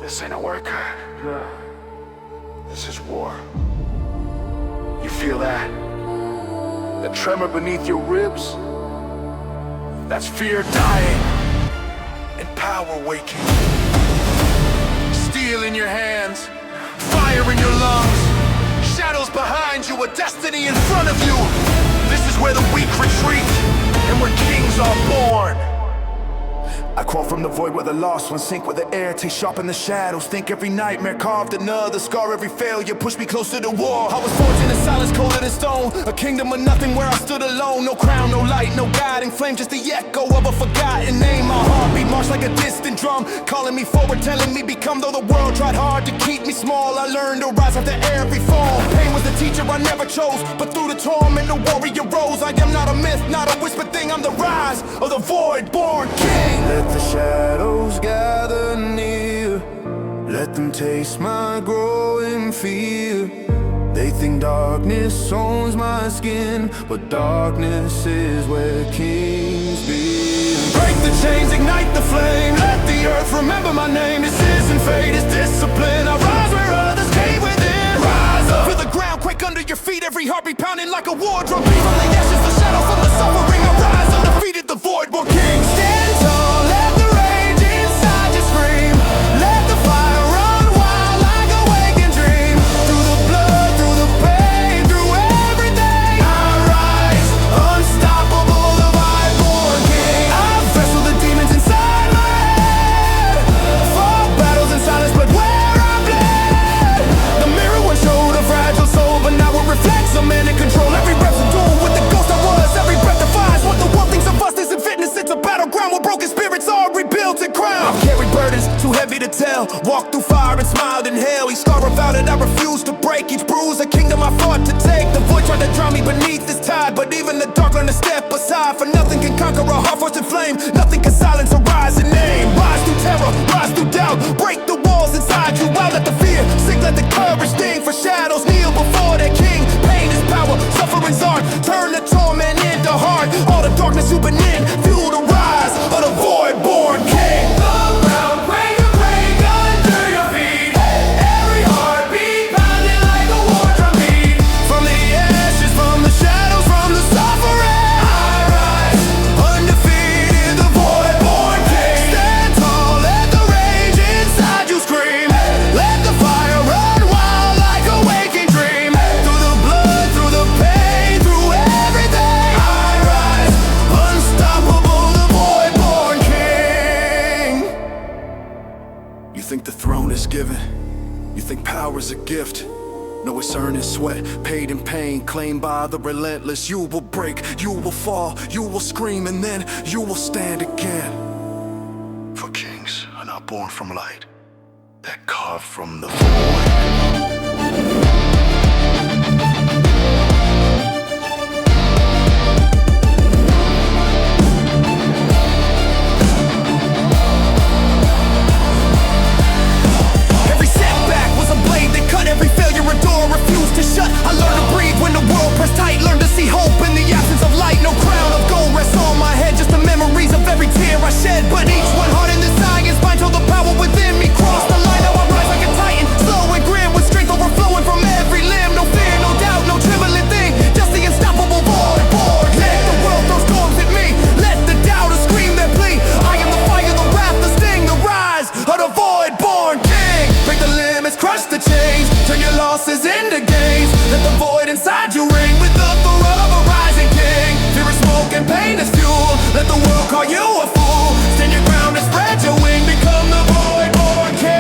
This ain't a workout. No. This is war. You feel that? The tremor beneath your ribs? That's fear dying and power waking. Steel in your hands, fire in your lungs, shadows behind you, a destiny in front of you. This is where the weak retreat and where kings are born. I crawl from the void where the lost ones sink, where the air takes sharp in the shadows. Think every nightmare carved another scar, every failure pushed me closer to war. I was forged in a silence colder than stone, a kingdom of nothing where I stood alone. No crown, no light, no guiding flame, just the echo of a forgotten name. My heartbeat marched like a distant drum, calling me forward, telling me become. Though the world tried hard to keep me small, I learned to rise after every fall. Pain was the teacher I never chose, but through the torment the warrior rose. I am not a myth, not a whispered thing, I'm the rise of the void-born king. Let the shadows gather near, let them taste my growing fear. They think darkness owns my skin, but darkness is where kings be. Break the chains, ignite the flame, let the earth remember my name. This isn't fate, it's discipline. I rise where others cave within. Rise up, feel the ground quake under your feet, every heartbeat pounding like a war drum beat. From the ashes, the shadow from the suffering, I rise undefeated, the void-born king. Stand tall, let the rage inside you scream. Let the fire run wild like a waking dream. Through the blood, through the pain, through everything, I rise, unstoppable, the void-born king. I've wrestled the demons inside my head, fought battles in silence, but where I bled. The mirror once showed a fragile soul, but now it reflects a man in control. Every breath's a duel with the ghost I was. Every breath defies what the world thinks of us. Isn't fitness, it's a battleground where broken spirits are rebuilt and crowned. I've carried burdens too heavy to tell, walked through fire and smiled in hell. Each scar about it I refuse to break, each bruise a kingdom I fought to take. The void tried to drown me beneath this tide, but even the dark learned to step aside. For nothing can conquer a heart forged in flame, nothing can silence a rising name. Rise through terror, rise through doubt, break the walls inside you out. Let the fear sink, let the courage sting. For shadows kneel before their king. Pain is power, suffering's art, turn the torment into heart. All the darkness you've been in, fuel the rise of the void-born king. The ground quake and break under your feet, every heartbeat pounding like a war drum beat. From the ashes, from the shadows, from the suffering, I rise, undefeated, the void-born king. Stand tall, let the rage inside you scream. Let the fire run wild like a waking dream. Through the blood, through the pain, through everything, I rise, unstoppable, the void-born king. You think the throne is given, you think power's a gift. No, it's earned in sweat, paid in pain, claimed by the relentless. You will break, you will fall, you will scream, and then you will stand again. For kings are not born from light, they're carved from the void. Every setback was a blade that cut, every failure a door refused to shut. I learned to breathe when the world pressed tight, learned to see hope in the absence of light. No crown of gold rests on my head, just the memories of every tear I shed. But each one hard in this dying spine till the power within me crossed the line. Now I rise like a titan, slow and grim, with strength overflowing from every limb. No fear, no doubt, no trembling thing, just the unstoppable void-born. Let the world throw storms at me, let the doubters scream their plea. I am the fire, the wrath, the sting, the rise of the void-born king. Break the limits, crush the chains, turn your losses into gains. Let the void inside you ring with the throat of a rising king. Fear is smoke and pain is fuel, let the world call you a fool. Stand your ground and spread your wing, become the void-born king.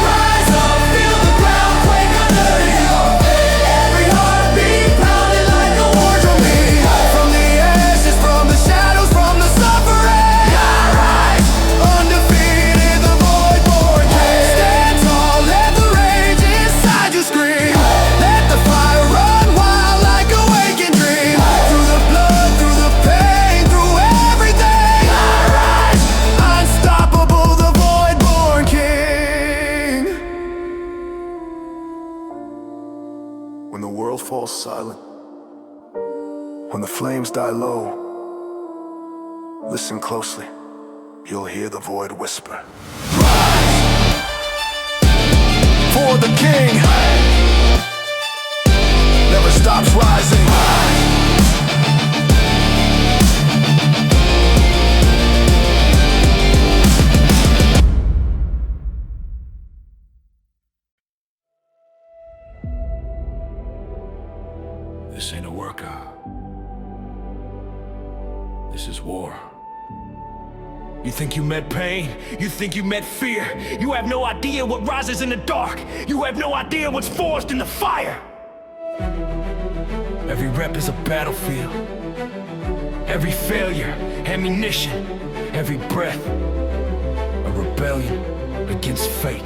Rise up, feel the ground quake under you, every heartbeat pounding like a war drum beat. From the ashes, from the shadows, from the suffering, I rise, undefeated, the void-born king. Stand tall, let the rage inside you scream. Let the fire run wild like a waking dream. Through the blood, through the pain, through everything, I rise, unstoppable, the void-born king. When the world falls silent, when the flames die low, listen closely. you'll hear the void whisper. For the king never stops rising. This ain't a workout. This is war. You think you met pain? You think you met fear? You have no idea what rises in the dark. You have no idea what's forged in the fire. Every rep is a battlefield. Every failure, ammunition. Every breath, a rebellion against fate.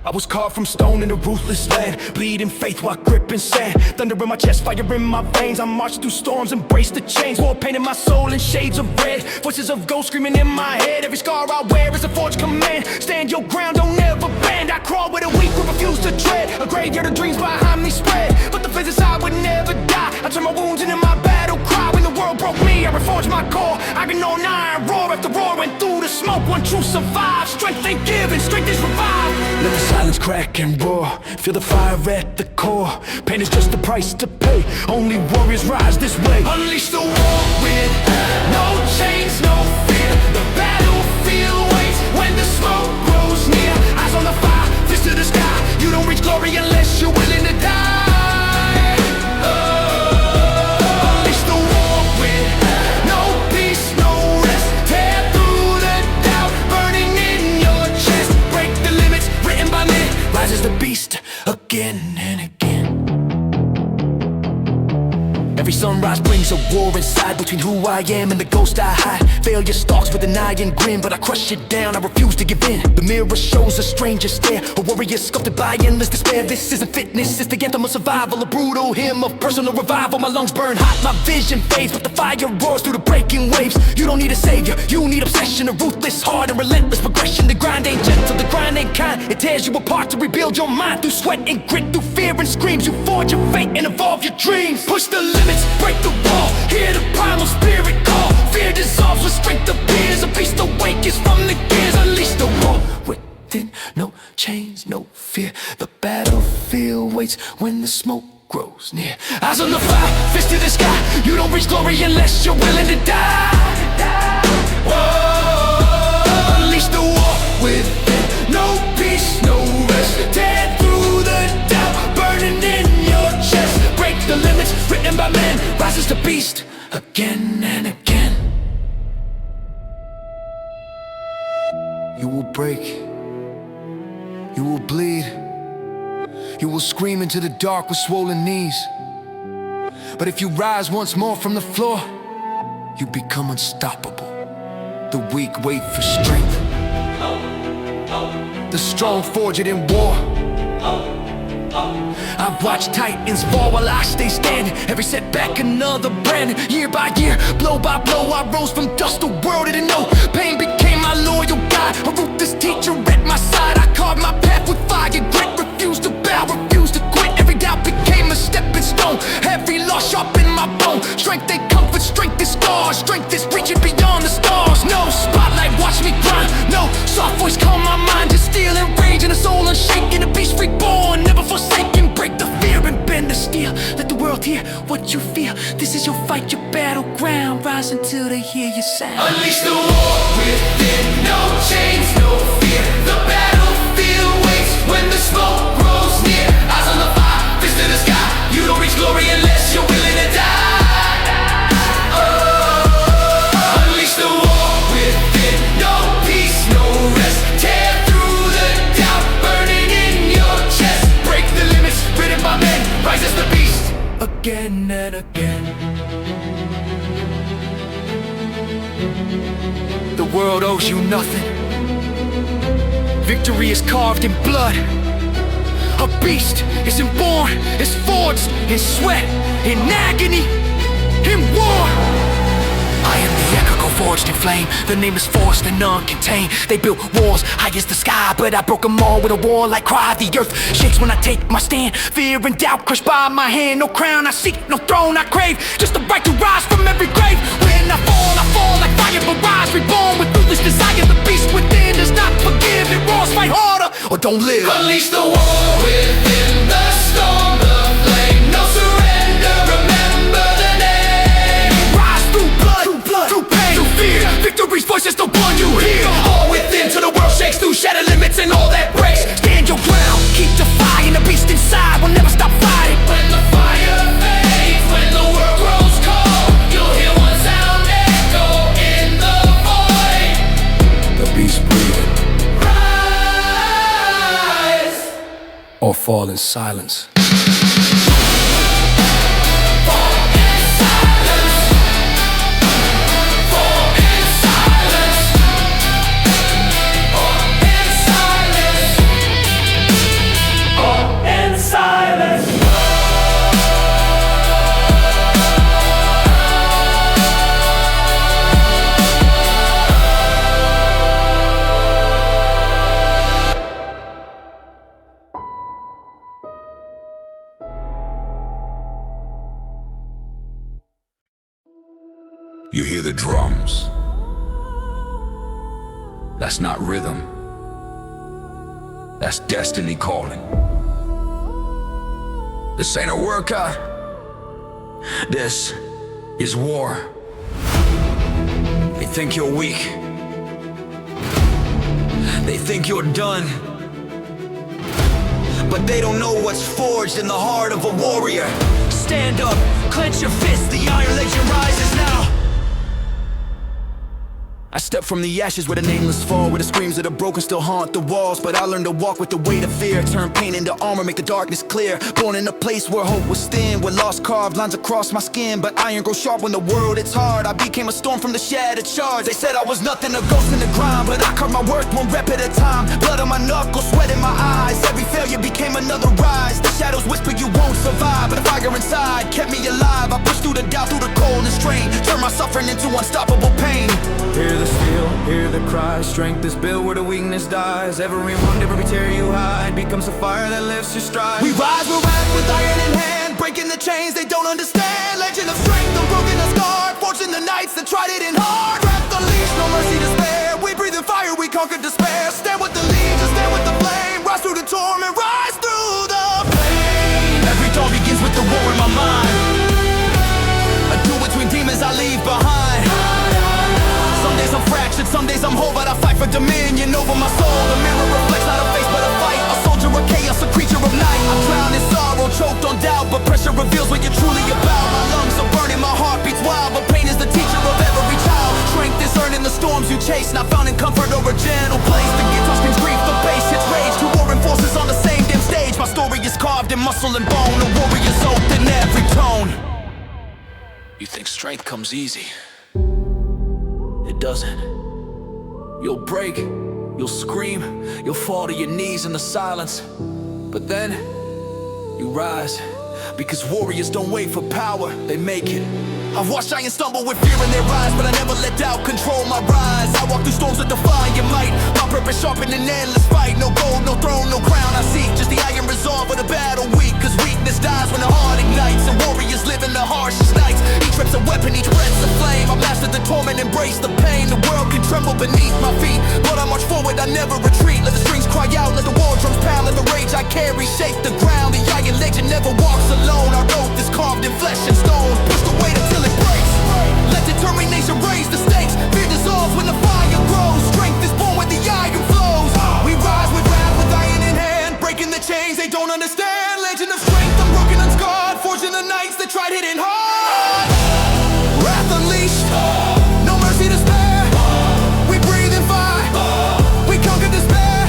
I was carved from stone in a ruthless land, bleeding faith while gripping sand. Thunder in my chest, fire in my veins. I marched through storms, embraced the chains. War painted my soul in shades of red. Voices of ghosts screaming in my head. Every scar I wear is a forged command. Stand your ground, don't ever bend. I crawl where the weak will refuse to tread. A graveyard of dreams behind me spread, but the flames inside would never die. I turn my wounds into my battle cry. When the world broke me, I reforged my core. I can on iron, roar after roar, and through the smoke one truth survives. Strength ain't given, strength is revived. Let the silence crack and roar. Feel the fire at the core. Pain is just the price to pay. Only warriors rise this way. Unleash the war with no chains, no fear. The battlefield waits when the smoke grows near. Eyes on the fire, fist to the sky. You don't reach glory unless you're willing to die. Unleash the war with no peace, no rest. Tear through the doubt burning in your chest. Break the limits written by men. Rises the beast again and again. Every sunrise brings a war inside between who I am and the ghost I hide. Failure stalks with an iron grin, but I crush it down, I refuse to give in. The mirror shows a stranger stare, a warrior sculpted by endless despair. This isn't fitness, it's the anthem of survival, a brutal hymn of personal revival. My lungs burn hot, my vision fades, but the fire roars through the breaking waves. You don't need a savior, you need obsession, a ruthless heart and relentless progression. The grind ain't gentle, the grind ain't kind. It tears you apart to rebuild your mind through sweat and grit, through fear and screams. You forge your fate and evolve your dreams. Push the limits, break the wall, hear the primal spirit call. Fear dissolves when strength appears. A beast awakens from the gears. Unleash the war within, no chains, no fear. The battlefield waits when the smoke grows near. Eyes on the fire, fist to the sky. You don't reach glory unless you're willing to die. Whoa. Unleash the war within, no peace, no rest. Tear through the doubt burning in your chest. Break the limits written by men. Rises the beast again and again. You will break, you will bleed, you will scream into the dark with swollen knees. But if you rise once more from the floor, you become unstoppable. The weak wait for strength, the strong forge it in war. I've watched titans fall while I stay standing. Every setback another brand. Year by year, blow by blow, I rose from dust. The world didn't know. Pain became my loyal guide. A ruthless teacher at my side. I carved my path with fire and grit. Refused to bow, refused to quit. Every doubt became a stepping stone. Every loss sharpened my bone. Strength and comfort, strength is scars. Strength is reaching beyond the stars. No spotlight, watch me grind. No soft voice, calm my mind. Just steel and rage and a soul unshaken. A beast reborn, never forsaken. Break the fear and bend the steel. Let the world hear what you feel. This is your fight, your battleground. Rise until they hear your sound. Unleash the war within, no chains, no fear. The battlefield waits when the smoke grows near. Eyes on the fire, fist to the sky. You don't reach glory unless you're willing to die. Oh, unleash the war within, no peace, no rest. Tear through the doubt burning in your chest. Break the limits written by men. Rises the beast again and again. The world owes you nothing. Victory is carved in blood. A beast isn't born, it's forged in sweat, in agony, in war. I am the echo forged in flame. The name is forced and none contained. They built walls high as the sky, but I broke them all with a warlike cry. The earth shakes when I take my stand. Fear and doubt crushed by my hand. No crown I seek, no throne I crave. Just the right to rise from every grave. When I fall, I was reborn with ruthless desire. The beast within does not forgive. It roars, fight harder or don't live. Unleash the war within the storm, the flame, no surrender. Remember the name. Rise through blood, through pain, through fear. Victory's voice is the one you hear. All within till the world shakes through shattered limits and all that breaks. Stand your ground, keep defying the beast inside. Will never stop fighting. When the fire fades, when the world grows cold, you'll hear one sound echo in the void. The beast breathing, Rise or fall in silence. You hear the drums. That's not rhythm. That's destiny calling. This ain't a workout. This is war. They think you're weak. They think you're done. But they don't know what's forged in the heart of a warrior. Stand up, clench your fist, the Iron Legion rises now. I step from the ashes where the nameless fall, where the screams of the broken still haunt the walls. But I learned to walk with the weight of fear, turn pain into armor, make the darkness clear. Born in a place where hope was thin, with lost carved lines across my skin. But iron grows sharp when the world it's hard. I became a storm from the shattered shards. They said I was nothing, a ghost in the grind, but I carved my worth one rep at a time. Blood on my knuckles, sweat in my eyes. Every failure became another rise. The shadows whisper you won't survive, but the fire inside kept me alive. I pushed through the doubt, through the cold and strain, turned my suffering into unstoppable pain. Hear the steel, hear the cry. Strength is built where the weakness dies. Every wound, every tear you hide becomes a fire that lifts your stride. We rise, we're wrapped with iron in hand, breaking the chains they don't understand. Legend of strength, unbroken and scarred, forging the nights that tried it in hard. Wrapped unleashed, no mercy to spare. We breathe in fire, we conquer despair. Stand with the legion, stand with the flame. Rise through the torment, rise through the pain. Every dawn begins with the war in my mind, a duel between demons I leave behind. Some days I'm fractured, some days I'm whole, but I fight for dominion over my soul. The mirror reflects not a face but a fight. A soldier of chaos, a creature of night. I'm drowned in sorrow, choked on doubt, but pressure reveals what you're truly about. My lungs are burning, my heart beats wild, but pain is the teacher of every child. Strength is earned in the storms you chase, not found in comfort or a gentle place. The guitar screams grief, the bass hits rage. Two warring forces on the same damn stage. My story is carved in muscle and bone, a warrior's oath in every tone. You think strength comes easy? It doesn't. You'll break, you'll scream, you'll fall to your knees in the silence. But then, you rise, because warriors don't wait for power, they make it. I've watched giants stumble with fear in their eyes, but I never let doubt control my rise. I walk through storms that defy your might. My purpose sharp in an endless fight. No gold, no throne, no crown I seek, just the iron resolve of the battle weak. Cause weakness dies when the heart ignites, and warriors live in the harshest nights. Each rip's a weapon, each breath's a flame. I mastered the torment, embrace the pain. The world can tremble beneath my feet, but I march forward, I never retreat. Let the strings cry out, let the war drums pound. Let the rage I carry shake the ground. The Iron Legion never walks alone. Our oath is carved in flesh and stone. Push the weight until it breaks. Let determination raise the stakes. Fear dissolves when the fire grows. Strength is born where the iron flows. We rise with wrath, with iron in hand, breaking the chains they don't understand. Legend of strength, unbroken, unscarred, forging the nights that tried hitting hard. Wrath unleashed, no mercy to spare. We breathe in fire, we conquer despair.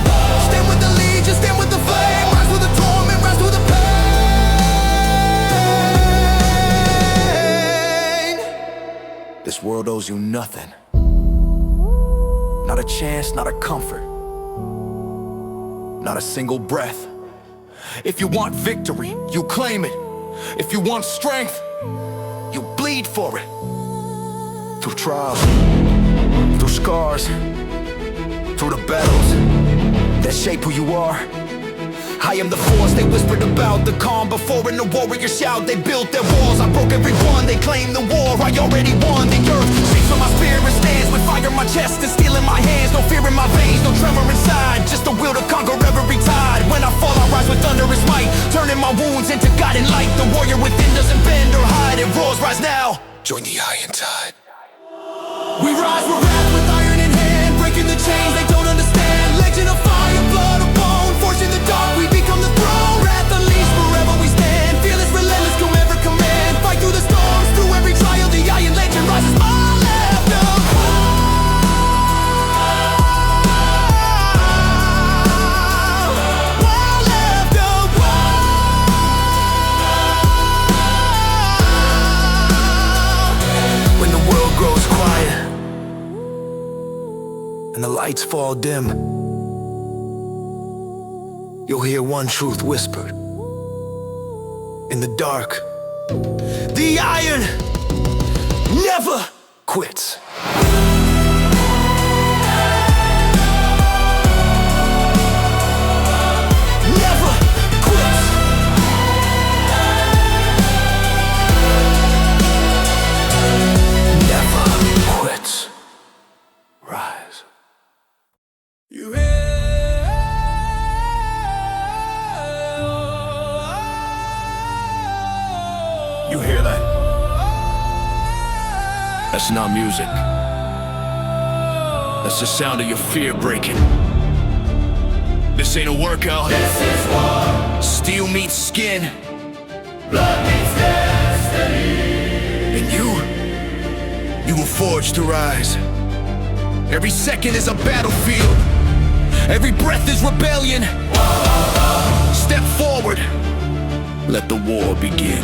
Stand with the legion, stand with the flame. Rise through the torment, rise through the pain. This world owes you nothing. Not a chance, not a comfort, not a single breath. If you want victory, you claim it. If you want strength, you bleed for it. Through trials, through scars, through the battles that shape who you are. I am the force they whispered about, the calm before in the warrior shout. They built their walls, I broke every one. They claimed the war, I already won. The earth shakes when my spirit stands with fire in my chest and steel in my hands. No fear in my veins, no tremor inside. Just the will to conquer every tide. When I fall, I rise with thunderous might, turning my wounds into guiding light. The warrior within doesn't bend or hide. It roars, rise now. Join the iron tide. We rise, we're wrapped with iron in hand, breaking the chains they don't understand. Legend of fire, blood of bone, forging the dark, we become the throne. Wrath unleashed, forever we stand. Fearless, relentless, come ever command. Fight through the storms, through every trial. The iron legend rises, my left of and the lights fall dim, you'll hear one truth whispered in the dark. The iron never quits. Never quits. Never quits. Rise. You hear that? That's not music. That's the sound of your fear breaking. This ain't a workout. This is war. Steel meets skin. Blood meets destiny. And you were forged to rise. Every second is a battlefield. Every breath is rebellion. Step forward. Let the war begin.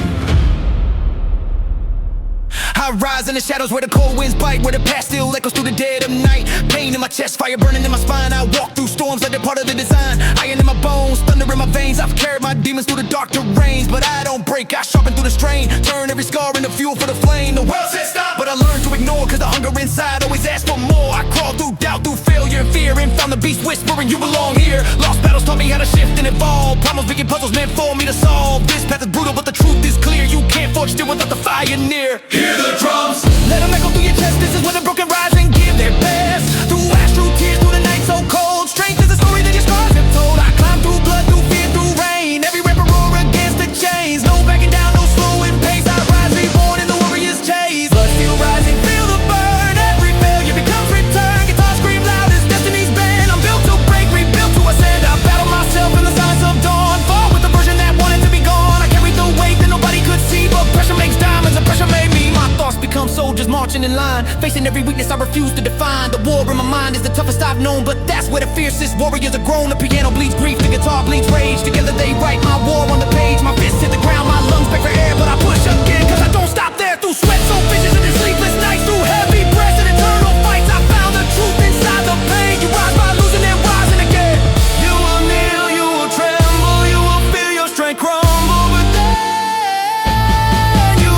I rise in the shadows where the cold winds bite, where the past still echoes through the dead of night. Pain in my chest, fire burning in my spine. I walk through storms like they're part of the design. Iron in my bones, thunder in my veins. I've carried my demons through the dark terrains, but I don't break, I sharpen through the strain. Turn every scar into fuel for the flame. The world says stop, but I learn to ignore, cause the hunger inside always asks for more. I crawl through doubt, through failure and fear, and found the beast whispering you belong here. Lost battles taught me how to shift and evolve. Problems became puzzles meant for me to solve. This path is brutal, but the truth is clear. You can't forge steel without the fire near. Hear the drums. Let them echo through your chest. This is where the broken rise and give their best. Through ash, through tears, through the night so cold. Strength is a story that your scars have told. I climb through blood, through fear, through rain. Every ripper roar against the chains. No backing down, no slowing pace. I rise, reborn in the warrior's chase. Blood still rising, feel the burn. Every failure becomes return. Guitar scream loud as destiny's band. I'm built to break, rebuilt to ascend. I battle myself in the signs of dawn. Fall with the version that wanted to be gone. I carried the weight that nobody could see, but pressure makes diamonds and pressure made me. My thoughts become soldiers marching in line, facing every weakness I refuse to define. The war in my mind is the toughest I've known, but that's where the fiercest warriors are grown. The piano bleeds grief, the guitar bleeds rage. Together they write my war on the page. My fists hit the ground, my lungs beg for air, but I push again, cause I don't stop there. Through sweat, so visions and sleepless nights, through heavy breaths and eternal fights, I found the truth inside the pain. You rise by losing and rising again. You will kneel, you will tremble, you will feel your strength crumble, but then you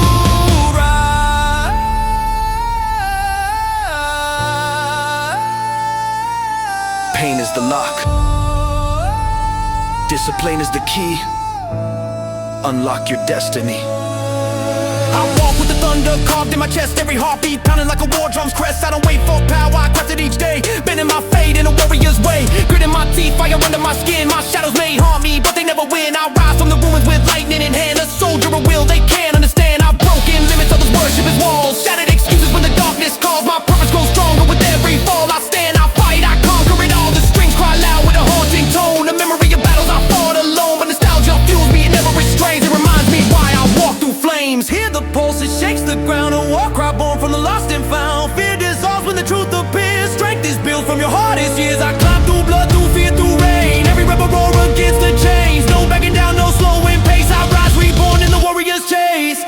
rise. Pain is the lock. Discipline is the key. Unlock your destiny. I walk with the thunder carved in my chest. Every heartbeat pounding like a war drum's crest. I don't wait for power, I craft it each day. Bending my fate in a warrior's way. Gritting my teeth, fire under my skin. My shadows may harm me, but they never win. I rise from the ruins with lightning in hand. A soldier of will they can't understand. I've broken limits, others worship as walls. Shattered excuses when the darkness calls. My purpose grows stronger with every fall. I stand, I fight, I conquer it all. The strings cry loud with a haunting tone. A memory of battles I fought alone, but nostalgia fuels me, it never restrains. It reminds me why I walk through flames. Hear the pulse, it shakes the ground. A war cry born from the lost and found. Fear dissolves when the truth appears. Strength is built from your hardest years. I climb through blood, through fear, through rain. Every rebel roar against the chains. No backing down, no slowing pace. I rise, reborn in the warrior's chase.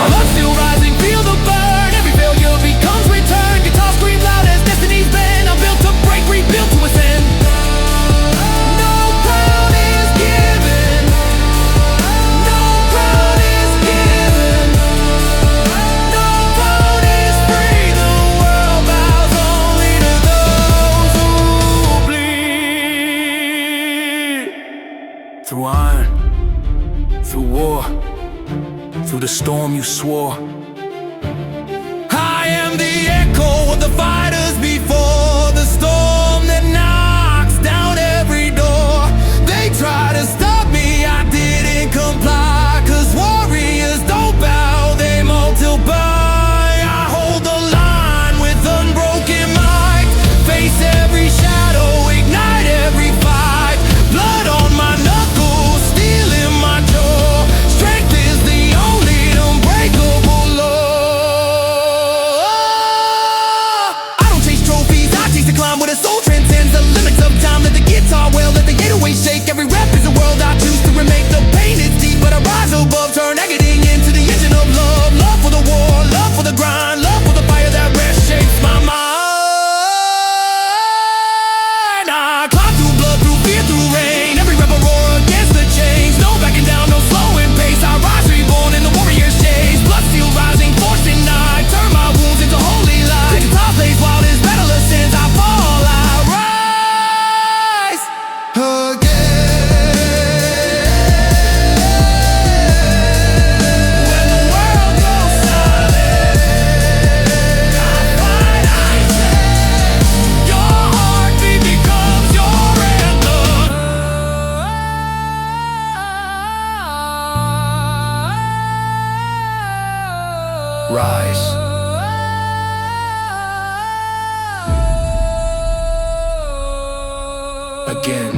Blood still rising, feel the burn. Every failure becomes return. Guitar scream loud as destiny's band. I'm built to break, rebuilt to ascend. No crown is given. No crown is given. No throne is free. The world bows only to those who bleed. Through iron, through war, through the storm you swore. I am the echo of the fighters before the storm that knocks down every door. They try to stop me, I didn't comply, 'cause warriors don't bow, they multiply. I hold the line with unbroken might, face every shadow, ignite every fight. Blood on my knuckles, steel in my jaw. Strength is the only unbreakable law. I don't chase trophies, I chase the climb where the soul transcends the limits of time. Let the guitar wail, let the 808 shake. Every rep is a world I choose to remake. The pain is deep, but I rise above. Turn agony into the engine of love. Love for the war, love for the grind, love for the fire that reshapes my mind. I climb through blood, through fear, through rain. Every rebel roar against the chains. No backing down, no slowing pace. I rise reborn in the warrior's shades. Blood steel rising, force denied. Turn my wounds into holy light. The guitar plays while this battle ascends. I fall, I rise again. When the world goes silent, I fight, I stand. Your heartbeat becomes your anthem. Rise. Again.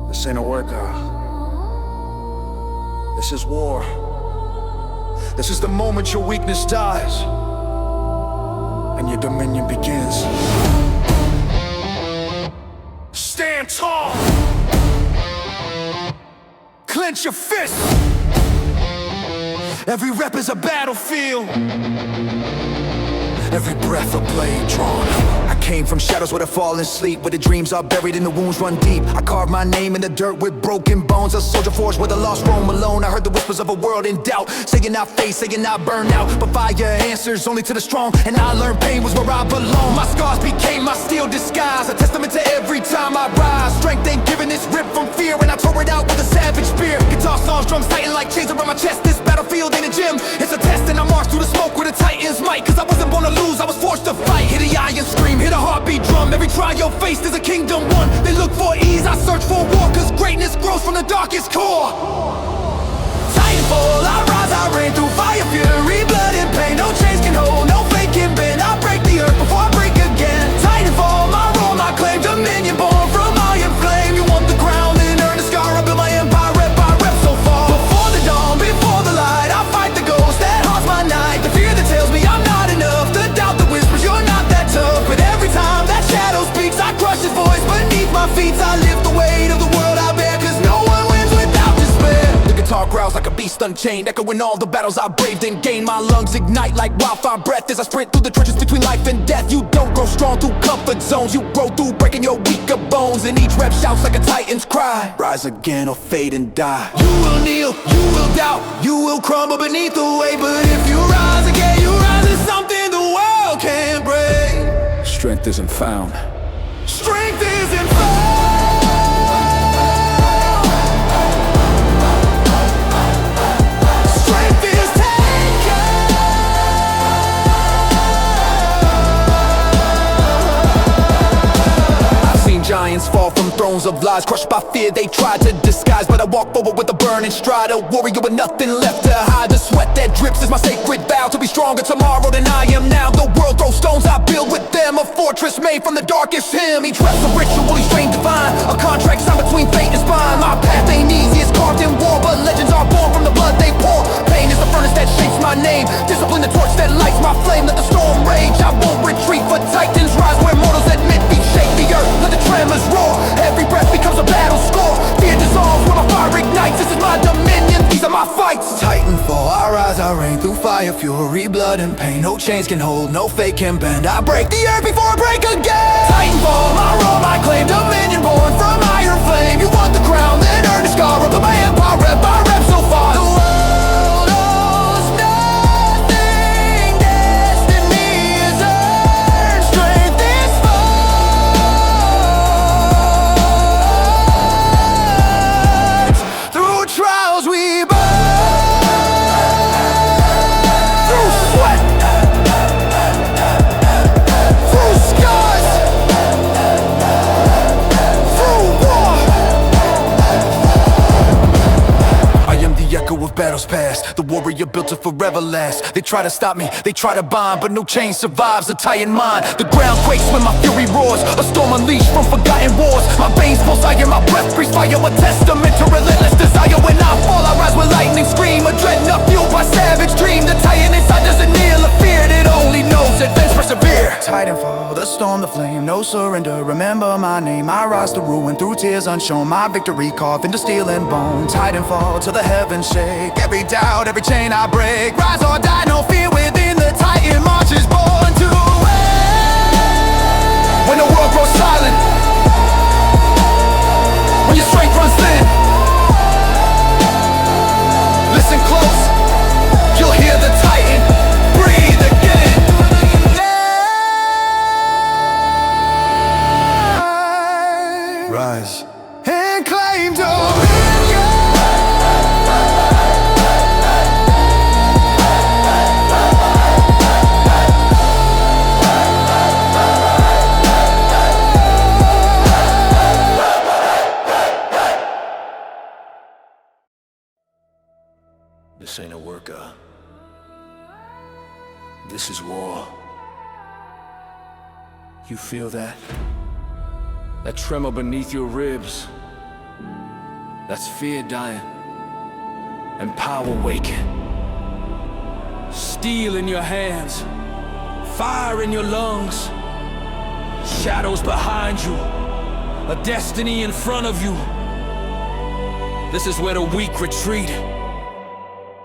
This ain't a workout. This is war. This is the moment your weakness dies and your dominion begins. Stand tall. Clench your fist. Every rep is a battlefield. Every breath a blade drawn. I came from shadows where the fallen sleep, where the dreams are buried and the wounds run deep. I carved my name in the dirt with broken bones. A soldier forged where the lost roam alone. I heard the whispers of a world in doubt, saying not face, saying not burn out. But fire answers only to the strong, and I learned pain was where I belong. My scars became my steel disguise, a testament to every time I rise. Strength ain't given, it's ripped from fear, and I tore it out with a savage spear. Guitar songs, drums tighten like chains around my chest. This battlefield ain't a gym, it's a test, and I march through the smoke with a titan's might. 'Cause I wasn't born to lose, I was forced to fight. Hit a iron scream, hit a heartbeat drum. Every trial faced is a kingdom won. They look for ease, I search for war, 'cause greatness grows from the darkest core. Titanfall, I rise, I reign through fire, fury, blood and pain. No chains can hold, no fate can bend. I break the earth before I break again. Titanfall, my role, my claim, dominion born from iron flame. You want the crown, then earn the scar. I build my empire rep by rep so far. Before the dawn, before the light, I fight the ghost that haunts my night. The fear that tells me I'm not enough, the doubt that whispers you're not that tough. But every time that shadow speaks, I crush his voice beneath my feet. I lift the weight of the world I bear, 'cause no one wins without despair. The guitar growls like a beast unchained, echoing all the battles I braved and gained. My lungs ignite like wildfire breath as I sprint through the trenches between life and death. You don't grow strong through comfort zones, you grow through breaking your weaker bones. And each rep shouts like a titan's cry. Rise again or fade and die. You will kneel, you will doubt, you will crumble beneath the weight. But if you rise again, you rise as something the world can't break. Strength isn't found. Strength isn't found. Strength is taken. I've seen giants fall from thrones of lies, crushed by fear they tried to disguise. But I walk forward with a burning stride, a warrior with nothing left to hide. The sweat that drips is my sacred vow, to be stronger tomorrow than I am now. The world throws stones, I build with them a fortress made from the darkest hymn. Each rep's a ritual, each strain divine, a contract signed between fate and spine. My path ain't easy, it's carved in war, but legends are born from the blood they pour. Pain is the furnace that shapes my name, discipline the torch that lights my flame. Let the storm rage, I won't retreat, for titans rise where mortals admit feet. Shake the earth, let the tremors roar. Every breath becomes a battle score. Fear dissolves when my fire ignites. This is my dominion, these are my fights. Titanfall, I rise, I reign through fire, fury, blood and pain. No chains can hold, no fate can bend. I break the earth before I break again. Titanfall, my role, my claim, dominion born from iron flame. You want the crown, then earn the scar. Up my empire, rep by rep so far. The world owes nothing, destiny is earned. Strength is fought. Through trials we shadows pass, the warrior built to forever last. They try to stop me, they try to bind, but no chain survives a titan mind. The ground quakes when my fury roars, a storm unleashed from forgotten wars. My veins pulse, I hear my breath breathes fire, a testament to relentless desire. When I fall, I rise with lightning scream, a dreadnought fueled by savage dream. The titan inside doesn't kneel, a fear that only knows advance persevere. Titanfall, the storm, the flame, no surrender. Remember my name, I rise to ruin through tears unshown. My victory carved into steel and bone. Titanfall till the heavens shake. Every doubt, every chain I break. Rise or die, no fear within. The titan marches born to win. When the world grows silent, when your strength runs thin, listen close, you'll hear the titan breathe again. Rise and claim dominion. This ain't a workout. This is war. You feel that? That tremor beneath your ribs. That's fear dying and power waking. Steel in your hands, fire in your lungs, shadows behind you, a destiny in front of you. This is where the weak retreat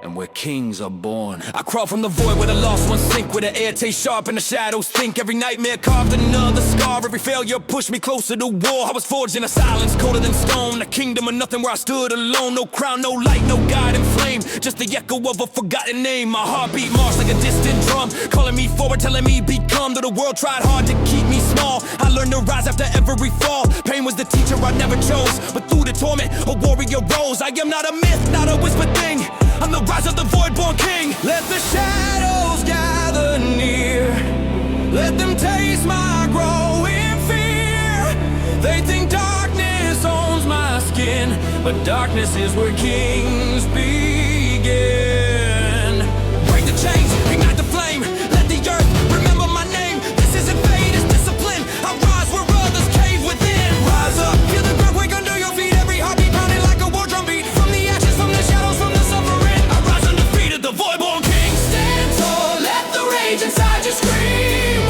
and where kings are born. I crawl from the void where the lost ones sink, where the air tastes sharp and the shadows think. Every nightmare carved another scar, every failure pushed me closer to war. I was forged in a silence colder than stone, a kingdom of nothing where I stood alone. No crown, no light, no guiding flame, just the echo of a forgotten name. My heartbeat marched like a distant drum, calling me forward, telling me become. Though the world tried hard to keep me small, I learned to rise after every fall. Pain was the teacher I never chose, but through the torment a warrior rose. I am not a myth, not a whispered thing, I'm the rise of the void-born king. Let the shadows gather near, let them taste my growing fear. They think darkness owns my skin, but darkness is where kings begin. Break the chains, ignite the flame, let the earth remember my name. This isn't fate, it's discipline. I rise where others cave within. Rise up, feel the ground quake under your feet. Every heartbeat pounding like a war drum beat. From the ashes, from the shadows, from the suffering, I rise undefeated, the void-born king. Stand tall, let the rage inside you scream.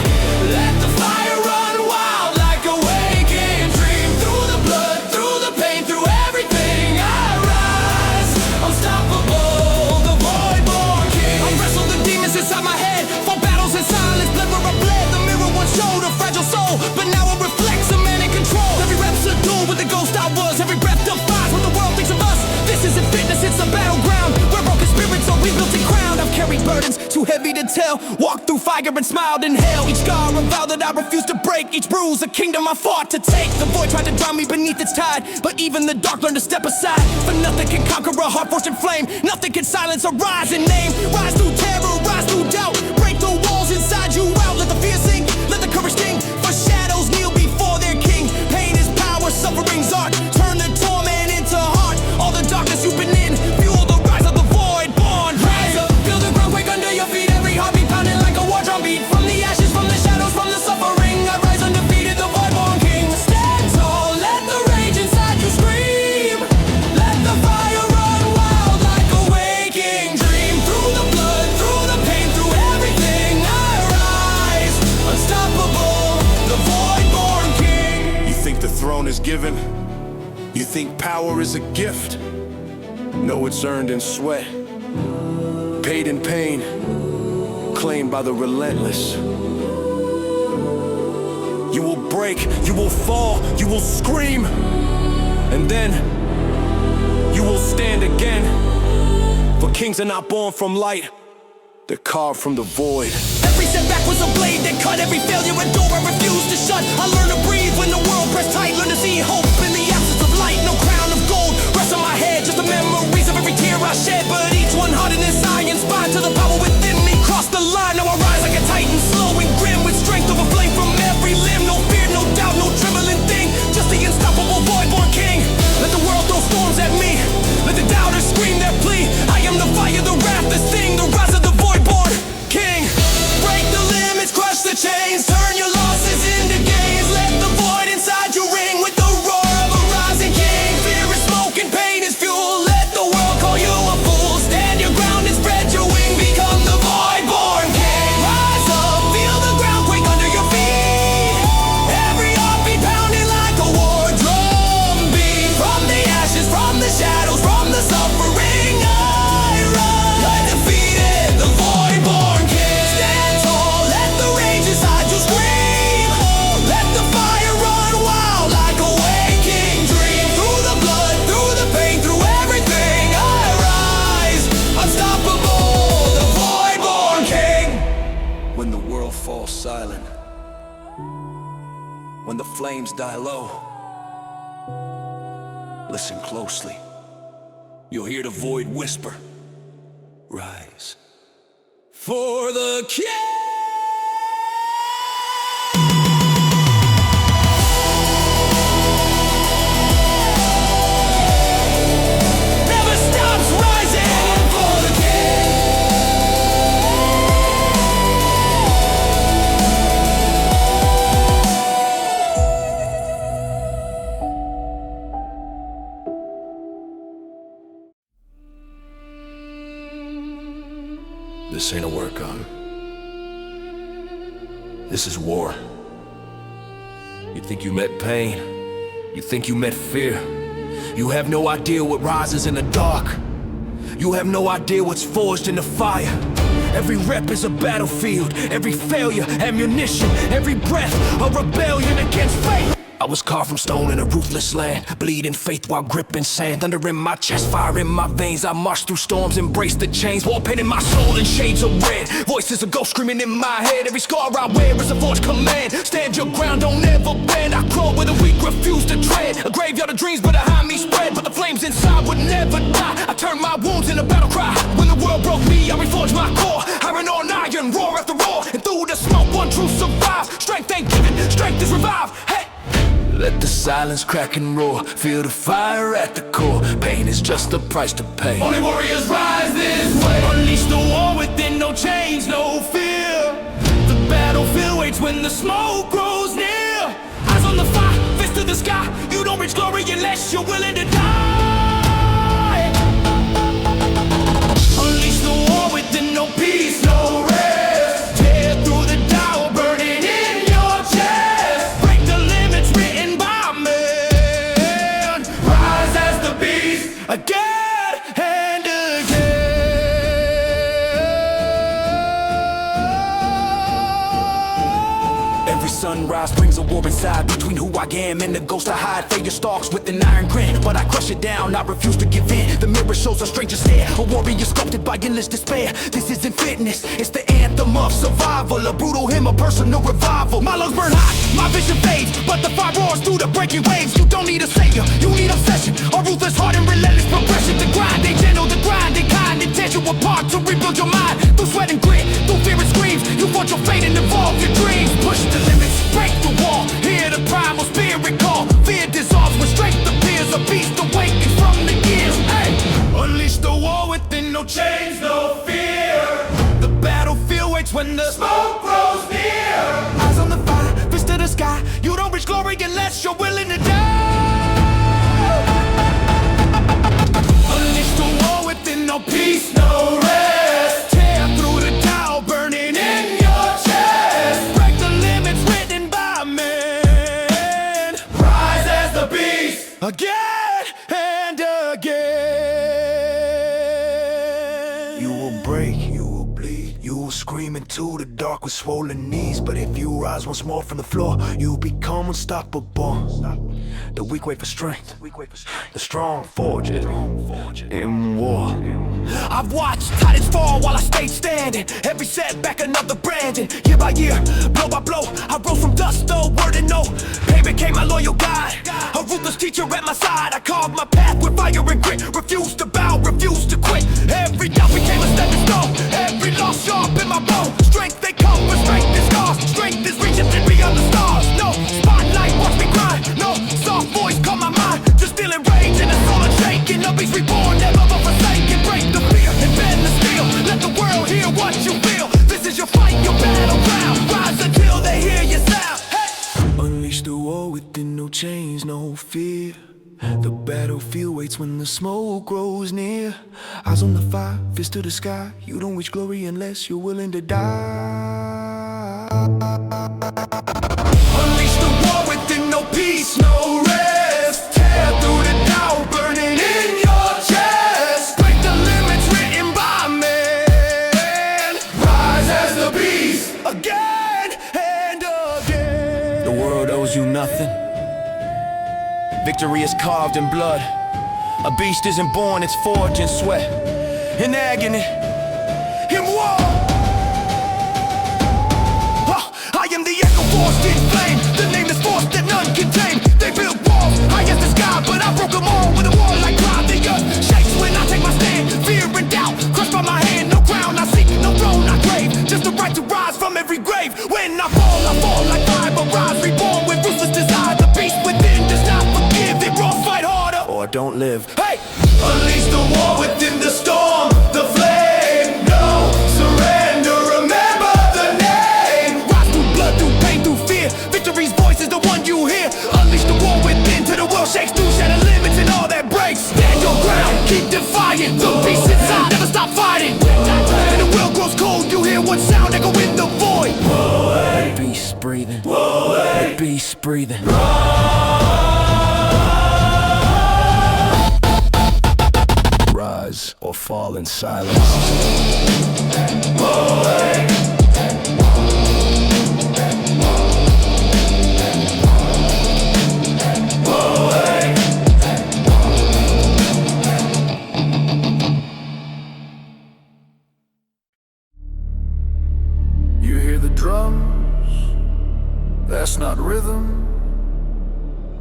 Let the fire run wild like a waking dream. Through the blood, through the pain, through everything, I rise, unstoppable, the void-born king. I wrestle the demons inside my head, fought battles in silence, bled where I bled. The mirror once showed a fragile soul, but now it reflects a man in control. Every rep's a duel with the ghost I was, every breath defies what the world thinks of us. This isn't fitness, it's a battleground, where broken spirits are rebuilt and crowned. I've carried burdens too heavy to tell, walked through fire and smiled in hell. Each scar a vow that I refuse to break, each bruise a kingdom I fought to take. The void tried to drown me beneath its tide, but even the dark learned to step aside. For nothing can conquer a heart forged in flame, nothing can silence a rising name. Rise through terror, rise through doubt, break the walls inside you out. Let the fear sink, let the courage sting, for shadows kneel before their king. Pain is power, suffering's art, turn the torment into heart. All the darkness you've been in, fuel the rise of the void-born. Rise up, feel the ground quake under your feet. Every heartbeat pounding like a war drum beat. From the ashes, from the shadows, from the suffering, I rise undefeated, the void-born king. Stand tall, let the rage inside you scream. Let the fire run wild like a waking dream. Through the blood, through the pain, through everything, I rise, unstoppable, the void-born king. You think the throne is given? You think power is a gift? No, it's earned in sweat, paid in pain, claimed by the relentless. You will break, you will fall, you will scream, and then you will stand again. For kings are not born from light, they're carved from the void. Every setback was a blade that cut, every failure a door I refused to shut. I learned to breathe when the world pressed tight, learned to see hope in the absence of light. No crown of gold rests on my head, just the memories of every tear I shed. But each one hardened inside, inspired to the power within me. Cross the line, now I rise like a titan, slow and grim, with strength overflowing from every limb. No fear, no doubt, no trembling thing, just the unstoppable void-born king. Let the world throw storms at me, let the doubters scream their plea. I am the dreams die low, listen closely. You'll hear the void whisper, rise. For the king! This ain't a workout. This is war. You think you met pain? You think you met fear? You have no idea what rises in the dark. You have no idea what's forged in the fire. Every rep is a battlefield. Every failure, ammunition. Every breath, a rebellion against fate. I was carved from stone in a ruthless land, bleeding faith while gripping sand. Thunder in my chest, fire in my veins. I marched through storms, embraced the chains. War paint in my soul in shades of red. Voices of ghosts screaming in my head. Every scar I wear is a forged command. Stand your ground, don't ever bend. I crawl where the weak refuse to tread. A graveyard of dreams, but behind me spread. But the flames inside would never die. I turned my wounds into battle cry. When the world broke me, I reforged my core. Iron on iron, roar after roar. And through the smoke, one truth survives. Strength ain't given, strength is revived. Hey! Let the silence crack and roar. Feel the fire at the core. Pain is just the price to pay. Only warriors rise this way. Unleash the war within, no change, no fear. The battlefield waits when the smoke grows near. Eyes on the fire, fist to the sky. You don't reach glory unless you're willing to die. Unleash the war within, no peace, no rest. Tear through the Tao, burning in your chest. Break the limits written by man. Rise as the beast again and again. Every sunrise brings a war inside between who I am and the ghost I hide. Failure stalks with an iron grin, but I crush it down, I refuse to give in. The mirror shows a stranger stare, a warrior sculpted by endless despair. This isn't fitness, it's the anthem of survival. A brutal hymn, a personal revival. My lungs burn hot, my vision fades, but the fire roars through the breaking waves. You don't need a savior, you need obsession. A ruthless heart and relentless progression. The grind ain't gentle, the grind ain't kind. It tears you apart to rebuild your mind. Through sweat and grit, through fear and screams. You want your fate and evolve your dreams. Push the limits, break the wall. Hear the primal spirit call. Fear dissolves when strength appears. A beast awakens from the gears. Hey! Unleash the war within, no chains, no fear. The battlefield waits when the smoke grows near. Eyes on the fire, fist to the sky. You don't reach glory unless you're willing to die. Unleash the war within, no peace, no rest. Tear through the Tao, burning in your chest. Break the limits written by man. Rise as the beast again and again. You will break, you will bleed, you will scream into the dark with swollen knees. But if you rise once more from the floor, you become unstoppable. The weak wait for strength, the strong forge it in war. I've watched titans fall while I stayed standing. Every setback another branding. Year by year, blow by blow, I rose from dust, though word and no. Pain became my loyal guide, a ruthless teacher at my side. I carved my path with fire and grit. Refused to bow, refused to quit. Every doubt became a stepping stone. Every loss sharp in my bone. Strength they come, but strength is scars. Strength is reaching beyond the stars. No spotlight, watch me grind. No soft voice calm my mind. Just feeling rage and the soul unshaken. A beast reborn, never forsaken. Break the fear and bend the steel. Let the world hear what you feel. This is your fight, your battleground. Rise until they hear your sound. Hey! Unleash the war within, no chains, no fear. The battlefield waits when the smoke grows near. Eyes on the fire, fist to the sky. You don't reach glory unless you're willing to die. Unleash the war within, no peace, no rest. Tear through the Tao, burning in your chest. Break the limits written by man. Rise as the beast again and again. The world owes you nothing. Victory is carved in blood. A beast isn't born, it's forged in sweat, in agony, in war. I am the echo forced in flame, the nameless force that none can tame. tomorrow with a war like God. The earth shakes when I take my stand. Fear and doubt, crushed by my hand. No crown I seek, no throne I crave. Just the right to rise from every grave. When I fall like fire, but rise reborn with ruthless desire. The beast within does not forgive. It roars, fight harder, or don't live. hey! Unleash the war within the storm, the flame. No surrender, remember the name. Rise through blood, through pain, through fear. Victory's voice is the one you hear. Unleash the war within till the world shakes through, shatter limits and all that breaks. Stand your ground, keep defying. The beast inside, never stop fighting. And the world grows cold, you hear one sound echo in the void. The beast breathing. The beast breathing. Rise or fall in silence. You hear the drums, that's not rhythm,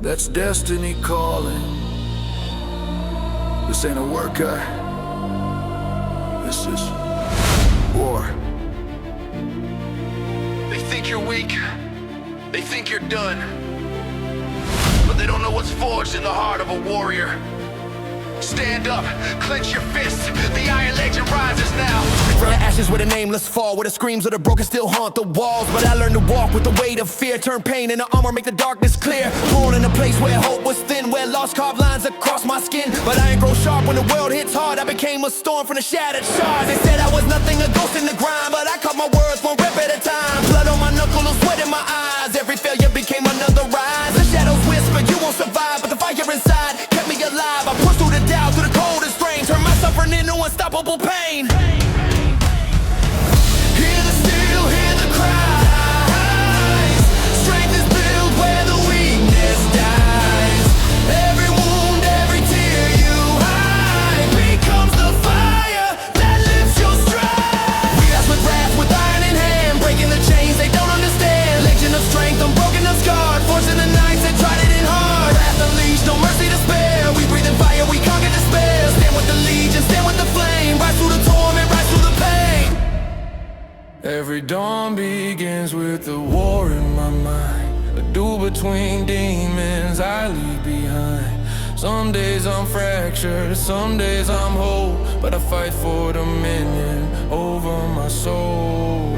that's destiny calling. This ain't a workout, this is war. They think you're weak, they think you're done, but they don't know what's forged in the heart of a warrior. Stand up, clench your fists, the Iron Legend rises now. From the ashes where the nameless fall, where the screams of the broken still haunt the walls. But I learned to walk with the weight of fear, turn pain into armor, make the darkness clear. Born in a place where hope was thin, where lost carved lines across my skin. But I ain't grow sharp when the world hits hard, I became a storm from the shattered shards. They said I was nothing, a ghost in the grind, but I caught my words one rep at a time. Blood on my knuckle, no sweat in my eyes, every failure became another rise. The shadows whispered, you won't survive, but the fire inside kept me alive. I pushed through the doubt, through the coldest rain, turned my suffering into unstoppable pain. Hear the steel, hear the cries. Strength is built where the weakness dies. Every wound, every tear you hide becomes the fire that lifts your stride. We rise with wrath, with iron in hand, breaking the chains they don't understand. Legion of strength, unbroken, unscarred, forcing the nights that tried it in hard. Wrath unleashed, no mercy to spare. We breathe in fire, we conquer despair. Stand with the legion, stand with the flame. Rise through the torment, rise through the pain. Every dawn begins with a war in my mind, a duel between demons I leave behind. Some days I'm fractured, some days I'm whole, but I fight for dominion over my soul.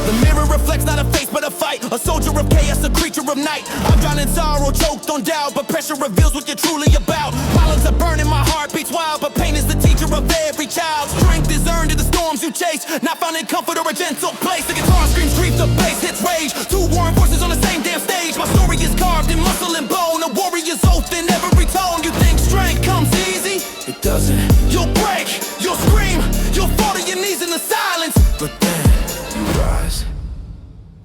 The mirror reflects not a face but a fight. A soldier of chaos, a creature of night. I'm drowning in sorrow, choked on doubt, but pressure reveals what you're truly about. Violence are burning, my heart beats wild, but pain is the teacher of every child. Strength is earned in the storms you chase, not found in comfort or a gentle place. The guitar screams grief, the bass hits rage. Two warring forces on the same damn stage. My story is carved in muscle and bone, a warrior's oath in every tone. You think strength comes easy? It doesn't, You'll break, you'll scream, you'll fall to your knees in the silence. but then you rise.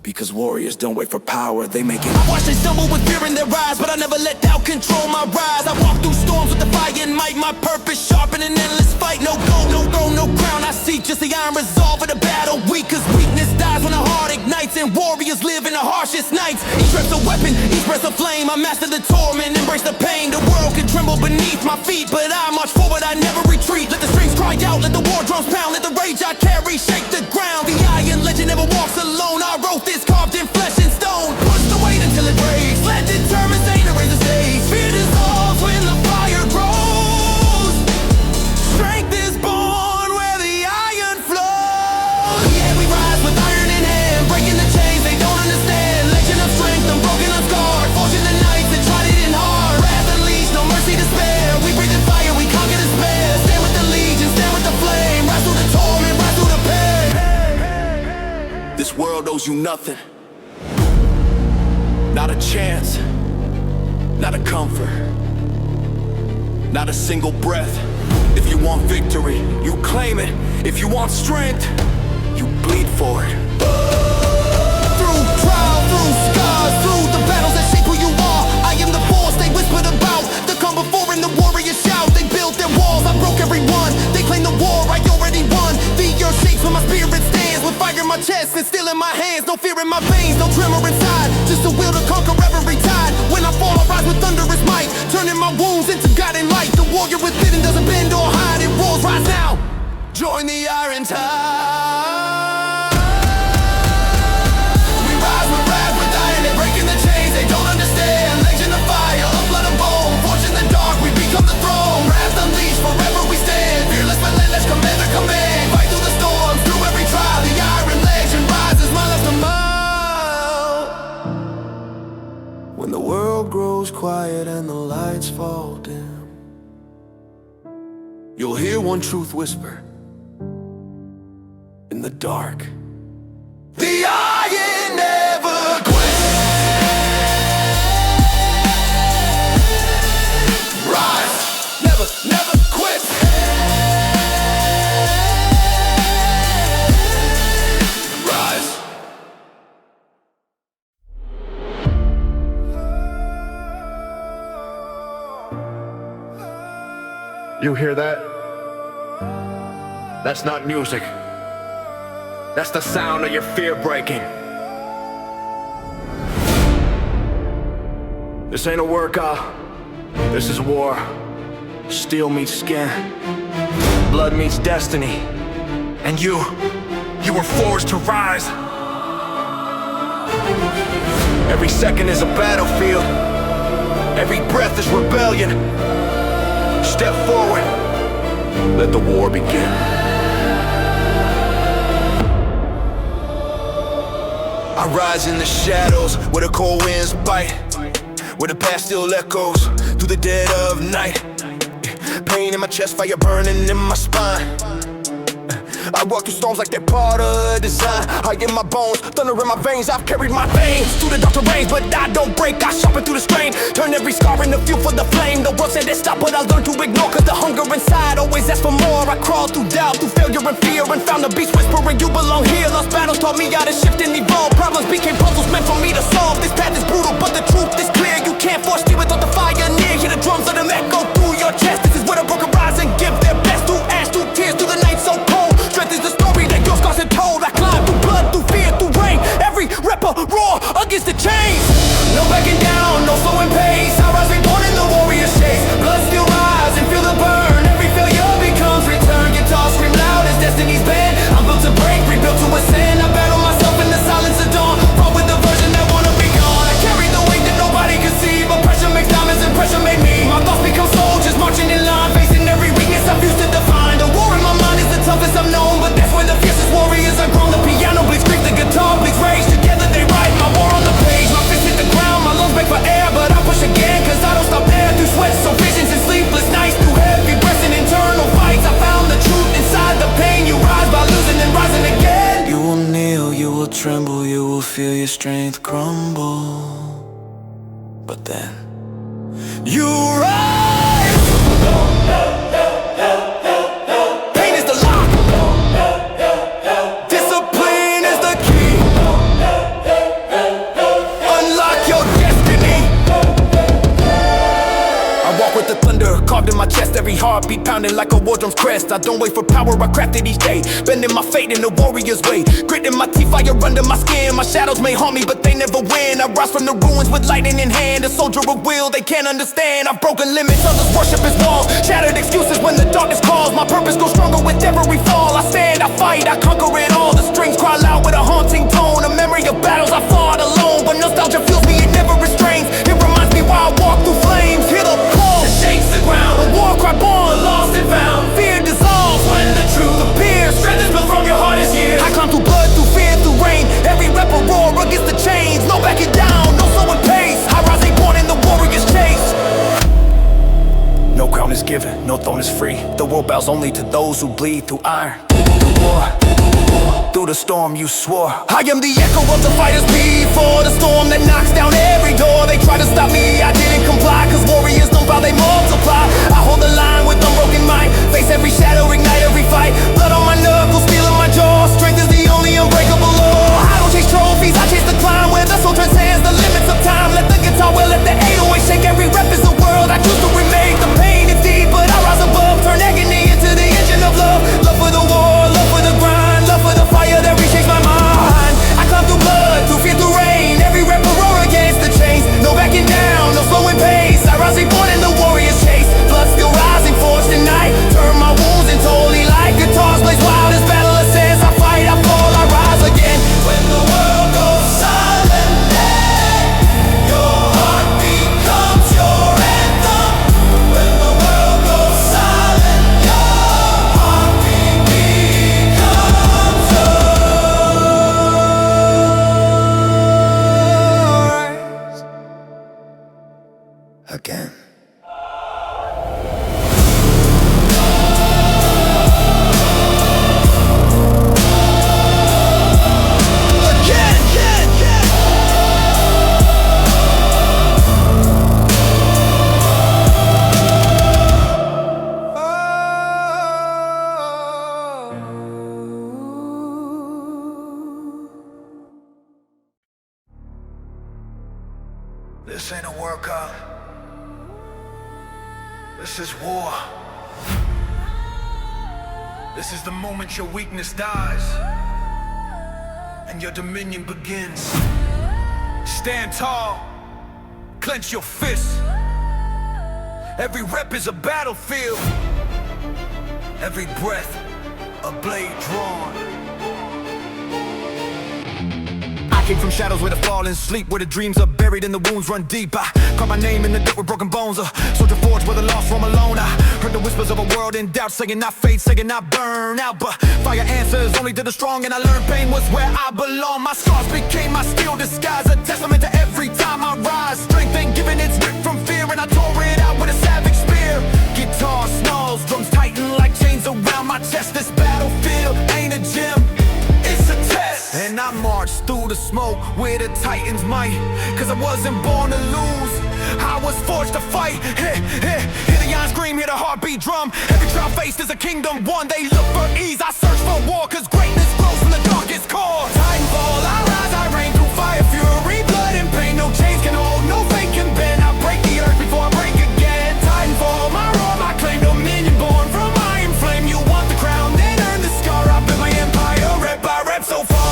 Because warriors don't wait for power, they make it. I watch they stumble with fear in their eyes, but I never let doubt control my rise. I walk through storms with the fire and might, my purpose sharp in an endless fight. No gold, no throne, no crown I seek, just the iron resolve for the battle weak. Cause weakness dies when the heart ignites, and warriors live in the harshest nights. Each breath's a weapon, each breath's a flame. I master the torment, embrace the pain. The world can tremble beneath my feet, but I march forward, I never retreat. Let the strings cry out, let the war drums pound, let the rage I carry shake the ground. The Iron Legend never walks alone, I wrote this carved in flesh and stone. Push the weight until it breaks, let determination erase the stage. Fear dissolves when the fire grows. Strength is born where the iron flows. Yeah, we rise with iron in hand, breaking the chains they don't understand. Legend of strength, unbroken, unscarred, forging the nights that tried it in hard. Wrath unleashed, no mercy to spare. We breathe in fire, we conquer despair. Stand with the legion, stand with the flame. Rise through the torment, rise through the pain. This world owes you nothing. Not a chance, not a comfort, not a single breath. If you want victory, you claim it. If you want strength, you bleed for it. Through trial, through scars, through the battles that shape who you are, I am the force they whispered about. The come before and the warriors shout. They built their walls, I broke every one. They claim the war, I already won. The earth shakes when my spirit stands, with fire in my chest and steel in my hands. No fear in my veins, no tremor inside, just a will to conquer every tide. When I fall, I rise with thunderous might, turning in time. We rise with wrath, we're dying and breaking the chains. They don't understand. Legend of fire, of blood and bone. Forged in the dark, we become the throne. Wrath unleashed, forever we stand. Fearless, relentless, commander, command. Fight through the storms, through every trial. The iron legend rises, mile after mile. When the world grows quiet and the lights fall dim, you'll hear one truth whisper in the dark. The iron never quits. Rise, never, never quit. Rise. You hear that? That's not music. That's the sound of your fear breaking. This ain't a workout. This is war. Steel meets skin. Blood meets destiny. And you were forged to rise. Every second is a battlefield. Every breath is rebellion. Step forward. Let the war begin. I rise in the shadows where the cold winds bite, where the past still echoes through the dead of night. Pain in my chest, fire burning in my spine. I walk through storms like they're part of design. I get my bones, thunder in my veins. I've carried my veins through the dark terrains, but I don't break. I sharpen through the strain, turn every scar into fuel for the flame. The world said it stop, but I learned to ignore, cause the hunger inside always asks for more. I crawled through doubt, through failure and fear, and found a beast whispering you belong here. Lost battles taught me how to shift and evolve. Problems became puzzles meant for me to solve. This path is brutal, but the truth is clear. You can't force me without the fire near. Hear the drums, let them echo through your chest. This is where the broken rise and give their best. Through ash, through tears, through the night so cold. Strength is the story that your scars have told. I climb through blood, through fear, through rain. Every rep a roar against the chains. No backing down, no slowing pace. I rise reborn in the warrior's chase. Blood still rise and feel the burn. Every failure becomes return. Guitar scream loud as destiny's band. I'm built to break, rebuilt to ascend. I battle myself in the silence of dawn. Fought with the version that wanna be gone. I carry the weight that nobody can see, but pressure makes diamonds and pressure made me. My thoughts become soldiers marching in line, facing every weakness I've used to define. The war in my mind is the toughest I've known, but that's where the fiercest warriors are grown. The piano bleeds Greek, the guitar bleeds rage. Together they write my war on the page. My fist hit the ground, my lungs beg for air, but I push again, cause I don't stop there. Through sweat, so visions and sleepless nights, through heavy breaths and internal fights, I found the truth inside the pain. You rise by losing and rising again. You will kneel, you will tremble, you will feel your strength crumble. But then You rise. Pain is the lock. Discipline is the key. Unlock your destiny. I walk with the thunder carved in my chest, every heartbeat pounding like a war drum's crest. I don't wait for power, I craft it each day, bending my fate in a warrior's way. Gritting my teeth, fire under my skin. My shadows may haunt me, but they never win. I rise from the ruins with lightning in hand. A soldier of will, they can't understand. I've broken limits, others worship as walls. Shattered excuses when the darkness calls. My purpose grows stronger with every fall. I stand, I fight, I conquer it all. The strings cry loud with a haunting tone. A memory of battles I fought alone, but nostalgia fuels me, it never restrains. It reminds me why I walk through flames. Hear the call It shakes the ground. a war cry born, Lost and found. fear dissolves When the truth appears. strength is built from your hardest years. I climb through blood, through fear, through rain. Every rep a roar against the chains. No backing down, no slowing pace. I rise born in the warrior's chase. No crown is given, no throne is free. The world bows only to those who bleed through iron. Through war, through the storm you swore. I am the echo of the fighters before the storm that knocks down every door. They try to stop me, I didn't comply, cause warriors don't bow, they multiply. I hold the line with unbroken might. Face every shadow, ignite every fight. Blood on my knuckles, steel in my jaw. Strength is the only unbreakable law. I don't chase trophies, I chase the climb, where the soul transcends the limits of time. Let the guitar wail, let the 808 shake. Every rep is a world I choose to remake. The pain is deep, but I rise above. Turn agony into the engine of love. Love for the war, love for the grind, love for the fire that reshapes my mind. I climb through blood, through fear, through rain. Every rep a roar against the chains. No backing down, no slowing pace. I rise workout. This is war. This is the moment your weakness dies and your dominion begins. Stand tall, clench your fists. Every rep is a battlefield. Every breath, a blade drawn. I came from shadows where the fallen sleep, where the dreams are buried and the wounds run deep. I carved my name in the dirt with broken bones, a soldier forged where the lost roam alone. I heard the whispers of a world in doubt, saying not fade, saying not burn out, but fire answers only to the strong. And I learned pain was where I belong. My scars became my steel disguise, a testament to every time I rise. Strength ain't given, it's ripped from fear, and I tore it out with a savage spear. Guitar snarls, drums tighten like chains around my chest. This battlefield ain't a gym, it's a test. And I marched through the smoke with a titan's might, cause I wasn't born to lose, I was forged to fight. Hear the iron scream, hear the heartbeat drum. Every trial faced is a kingdom won. They look for ease, I search for war, cause greatness grows from the darkest core. Titanfall, I rise, I reign through fire, fury, blood and pain. No chains can hold, no fate can bend. I break the earth before I break again. Titanfall, my roar, my claim, dominion born from iron flame. You want the crown, then earn the scar. I built my empire, rep by rep so far.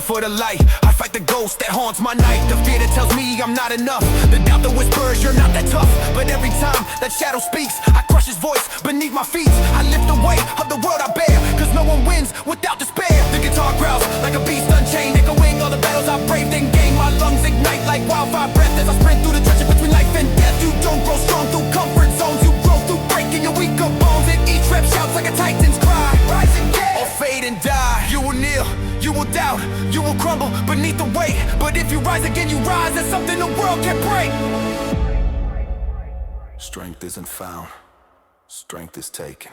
For the light, I fight the ghost that haunts my night. The fear that tells me I'm not enough, the doubt that whispers you're not that tough. But every time that shadow speaks, I crush his voice beneath my feet. I lift the weight of the world I bear, cause no one wins without despair. The guitar growls like a beast unchained, echoing all the battles I braved and gained. My lungs ignite like wildfire breath as I sprint through the trenches between life and death. You don't grow strong through comfort zones, you grow through breaking your weaker bones. And each rep shouts like a titan's cry, rise again or fade and die. You will kneel, you will doubt, you will crumble beneath the weight. But if you rise again, you rise. That's something the world can't break. Strength isn't found, strength is taken.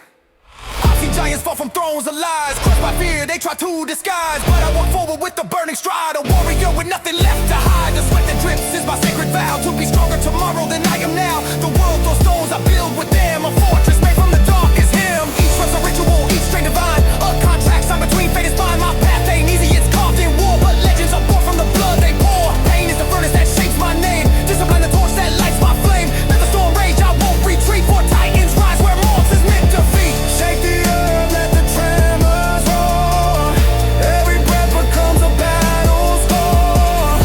I've seen giants fall from thrones of lies, crushed by fear, they try to disguise. But I walk forward with a burning stride, a warrior with nothing left to hide. The sweat that drips is my sacred vow, to be stronger tomorrow than I am now. The world, those stones I build with them, a fortress made from the dark is him. Each rep's a ritual, each strain divine, a contract signed between fate and spine. My path ain't easy, it's carved in war, but legends are born from the blood they pour. Pain is the furnace that shapes my name, discipline the torch that lights my flame. Let the storm rage, I won't retreat, for titans rise where monsters meant to feed. Shake the earth, let the tremors roar. Every breath becomes a battle score.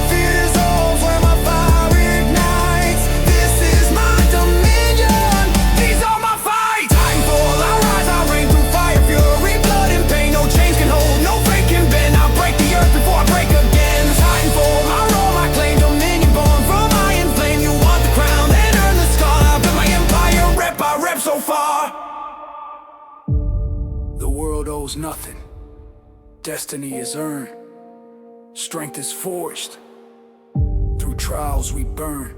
Fear dissolves when my fire ignites. This is my dominion, These are my fights. Titanfall, I rise, I reign through fire, fury, blood and pain. No chains can hold, no fate can bend. I break the earth before I break again. Titanfall, my roar, my claim, dominion born from iron flame. You want the crown, then earn the scar. I built my empire, rep by rep so far. The world owes nothing. Destiny is earned. Strength is forged. Through trials we burn.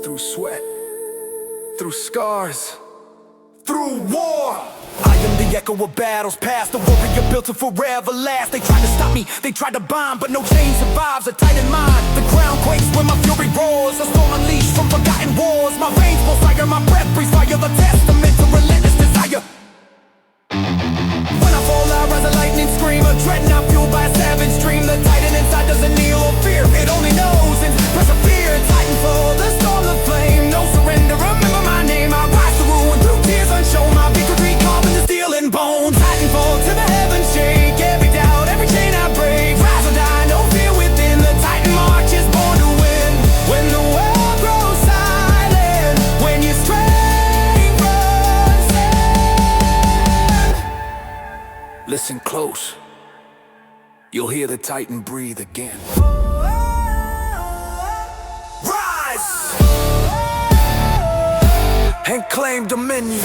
Through sweat. Through scars. Through war, I am the echo of battles past, the warrior built to forever last. They tried to stop me, they tried to bind, but no chain survives a titan mind. The ground quakes when my fury roars, a storm unleashed from forgotten wars. My veins pulse fire, my breath breathes fire, the testament to relentless desire. When I fall, I rise a lightning scream, a dreadnought fueled by a savage dream. The titan inside doesn't kneel or fear, it only knows and persevere. Titanfall, the storm, the flame, no surrender. Remember my name, I rise through and through tears unshown. My victory carved in the steel and bone. Titanfall to the heavens shake, every doubt, every chain I break. Rise or die, no fear within. The titan march is born to win. When the world grows silent, when your strength runs thin. Listen close. You'll hear the titan breathe again. Rise and claim dominion.